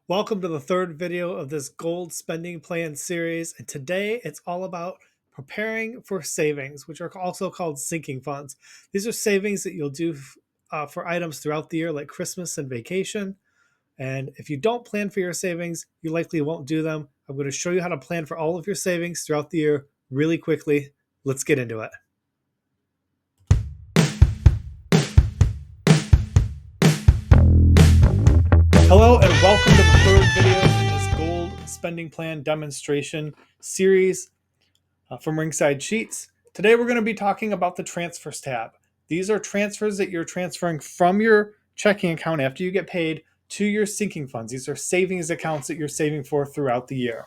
Welcome to the third video of this gold spending plan series. And today it's all about preparing for savings, which are also called sinking funds. These are savings that you'll do for items throughout the year, like Christmas and vacation. And if you don't plan for your savings, you likely won't do them. I'm going to show you how to plan for all of your savings throughout the year really quickly. Let's get into it. Hello and welcome to the third video in this gold spending plan demonstration series from Ringside Sheets. Today we're going to be talking about the transfers tab. These are transfers that you're transferring from your checking account after you get paid to your sinking funds. These are savings accounts that you're saving for throughout the year.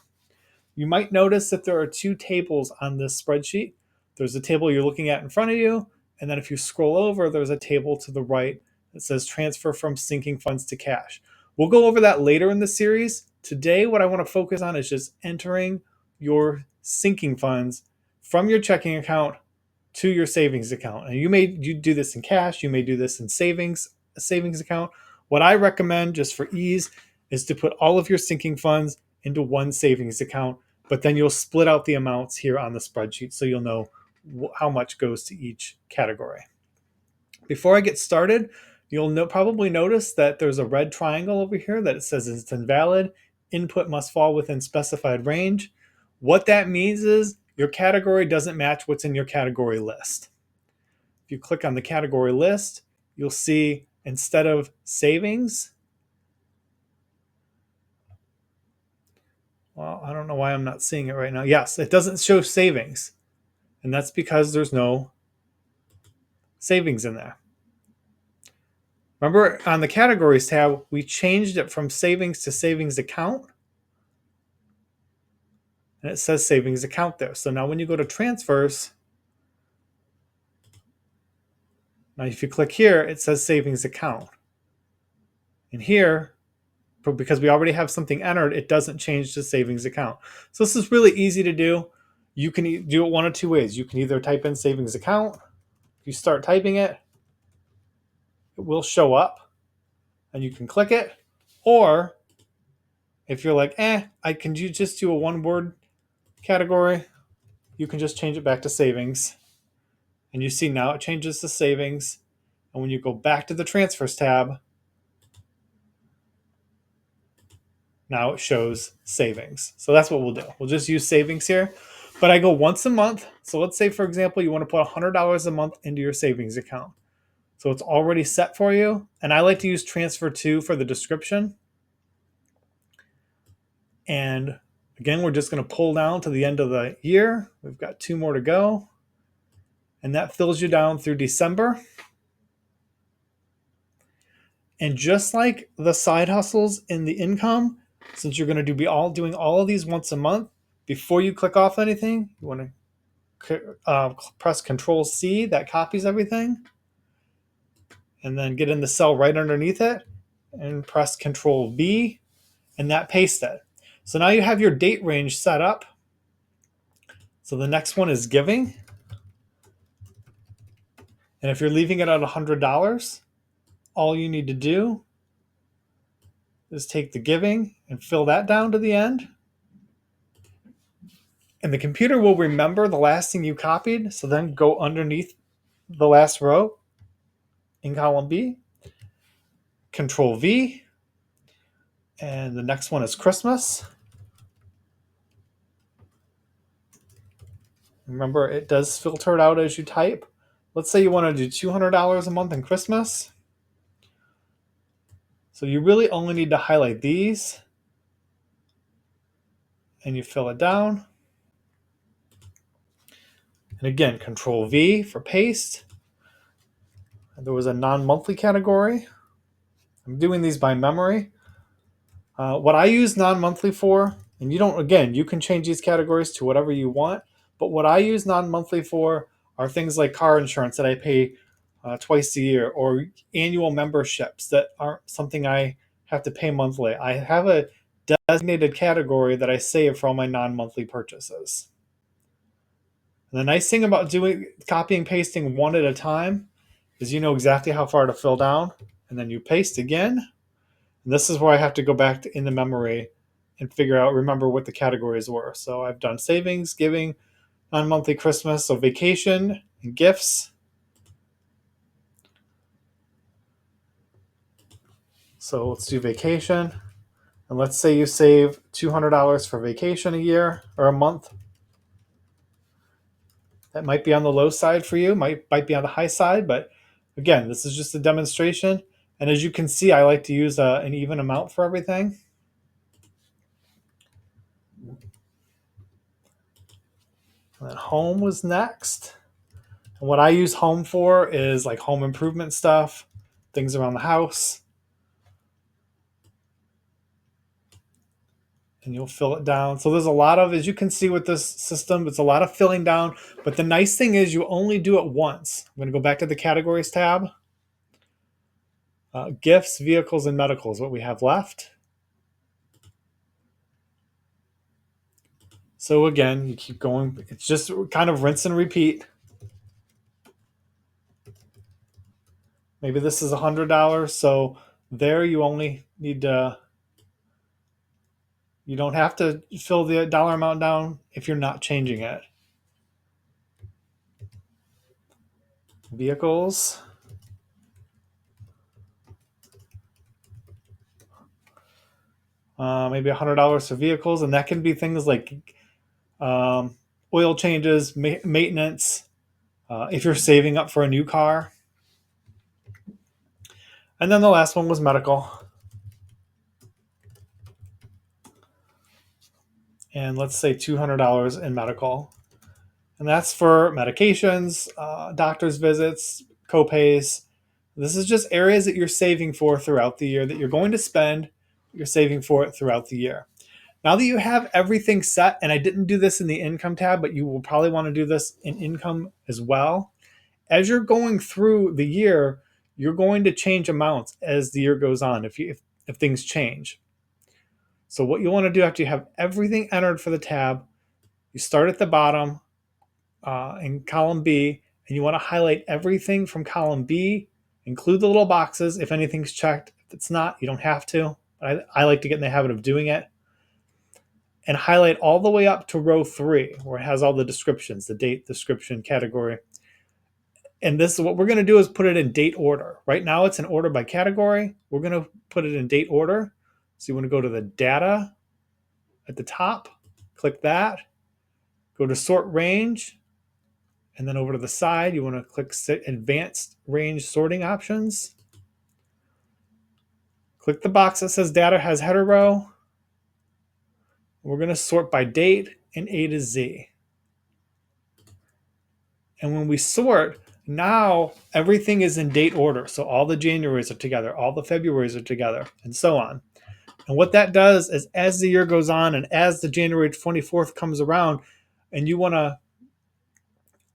You might notice that there are two tables on this spreadsheet. There's a table you're looking at in front of you, and then if you scroll over, there's a table to the right that says transfer from sinking funds to cash. We'll go over that later in the series. Today, what I want to focus on is just entering your sinking funds from your checking account to your savings account. And you do this in cash, you may do this in a savings account. What I recommend just for ease is to put all of your sinking funds into one savings account, but then you'll split out the amounts here on the spreadsheet so you'll know how much goes to each category. Before I get started, you'll probably notice that there's a red triangle over here that it says it's invalid. Input must fall within specified range. What that means is your category doesn't match what's in your category list. If you click on the category list, you'll see instead of savings, well, I don't know why I'm not seeing it right now. Yes, it doesn't show savings, and that's because there's no savings in there. Remember on the categories tab, we changed it from savings to savings account. And it says savings account there. So now when you go to transfers, now if you click here, it says savings account. And here, because we already have something entered, it doesn't change to savings account. So this is really easy to do. You can do it one of two ways. You can either type in savings account. If you start typing it, it will show up and you can click it. Or if you're like, I can just do a one-word category, you can just change it back to savings. And you see now it changes to savings. And when you go back to the transfers tab, now it shows savings. So that's what we'll do. We'll just use savings here. But I go once a month. So let's say, for example, you want to put $100 a month into your savings account. So it's already set for you. And I like to use transfer to for the description. And again, we're just going to pull down to the end of the year. We've got 2 more to go. And that fills you down through December. And just like the side hustles in the income, since you're going to be doing all of these once a month, before you click off anything, you want to press Control C, that copies everything, and then get in the cell right underneath it, and press Control V, and that pastes it. So now you have your date range set up. So the next one is giving. And if you're leaving it at $100, all you need to do is take the giving and fill that down to the end. And the computer will remember the last thing you copied. So then go underneath the last row in column B, Control V. And the next one is Christmas. Remember, it does filter it out as you type. Let's say you want to do $200 a month in Christmas. So you really only need to highlight these. And you fill it down. And again, Control V for paste. There was a non-monthly category. I'm doing these by memory. What I use non-monthly for, and you can change these categories to whatever you want, but what I use non-monthly for are things like car insurance that I pay twice a year, or annual memberships that aren't something I have to pay monthly. I have a designated category that I save for all my non-monthly purchases. And the nice thing about copying and pasting one at a time is you know exactly how far to fill down, and then you paste again, And this is where I have to go back in the memory and remember what the categories were. So I've done savings, giving, non-monthly Christmas, so vacation and gifts. So let's do vacation. And let's say you save $200 for vacation a year or a month. That might be on the low side for you, might be on the high side, but again, this is just a demonstration. And as you can see, I like to use an even amount for everything. And then home was next. And what I use home for is like home improvement stuff, things around the house. And you'll fill it down. So there's a lot of, as you can see with this system, it's a lot of filling down. But the nice thing is you only do it once. I'm going to go back to the categories tab. Gifts, vehicles, and medical is what we have left. So again, you keep going. It's just kind of rinse and repeat. Maybe this is $100. So there you only need to, you don't have to fill the dollar amount down if you're not changing it. Vehicles. Maybe $100 for vehicles. And that can be things like oil changes, maintenance, if you're saving up for a new car. And then the last one was medical. And let's say $200 in medical. And that's for medications, doctor's visits, copays. This is just areas that you're saving for throughout the year that you're going to spend. You're saving for it throughout the year. Now that you have everything set, and I didn't do this in the income tab, but you will probably want to do this in income as well. As you're going through the year, you're going to change amounts as the year goes on if things change. So what you want to do after you have everything entered for the tab, you start at the bottom in column B, and you want to highlight everything from column B, include the little boxes if anything's checked. If it's not, you don't have to. I like to get in the habit of doing it. And highlight all the way up to row 3, where it has all the descriptions, the date, description, category. And this is what we're going to do is put it in date order. Right now it's in order by category. We're going to put it in date order. So you want to go to the data at the top, click that, go to sort range, and then over to the side, you want to click advanced range sorting options. Click the box that says data has header row. We're going to sort by date and A to Z. And when we sort, now everything is in date order. So all the Januaries are together, all the Februaries are together, and so on. And what that does is as the year goes on and as the January 24th comes around and you want to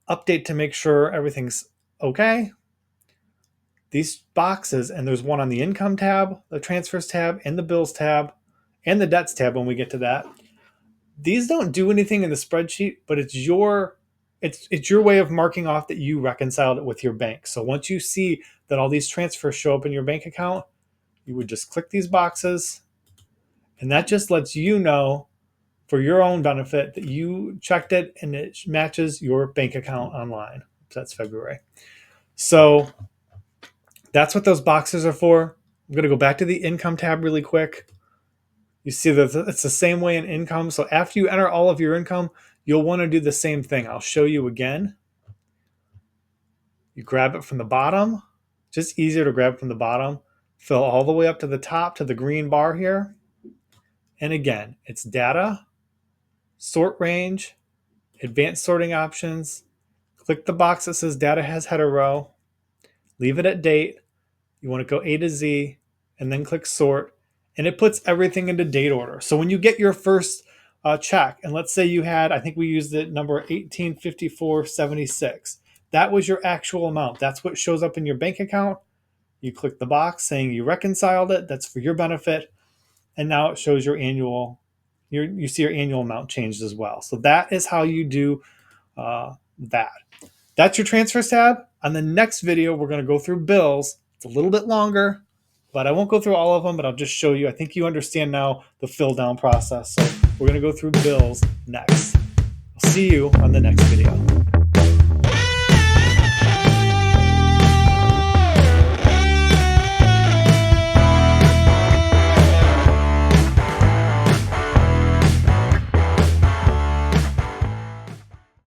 update to make sure everything's okay, these boxes, and there's one on the income tab, the transfers tab, and the bills tab, and the debts tab when we get to that. These don't do anything in the spreadsheet, but it's your way of marking off that you reconciled it with your bank. So once you see that all these transfers show up in your bank account, you would just click these boxes, and that just lets you know for your own benefit that you checked it and it matches your bank account online. So that's February. So that's what those boxes are for. I'm going to go back to the income tab really quick. You see that it's the same way in income. So after you enter all of your income, you'll want to do the same thing. I'll show you again. You grab it from the bottom. Just easier to grab from the bottom. Fill all the way up to the top to the green bar here. And again, it's data, sort range, advanced sorting options. Click the box that says data has header row. Leave it at date. You want to go A to Z and then click sort. And it puts everything into date order. So when you get your first check, and let's say you had, I think we used the number 1854.76. That was your actual amount. That's what shows up in your bank account. You click the box saying you reconciled it. That's for your benefit. And now it shows your annual, you see your annual amount changed as well. So that is how you do that. That's your transfers tab. On the next video, we're going to go through bills. It's a little bit longer, But I won't go through all of them, but I'll just show you. I think you understand now the fill down process. So we're going to go through bills next. I'll see you on the next video.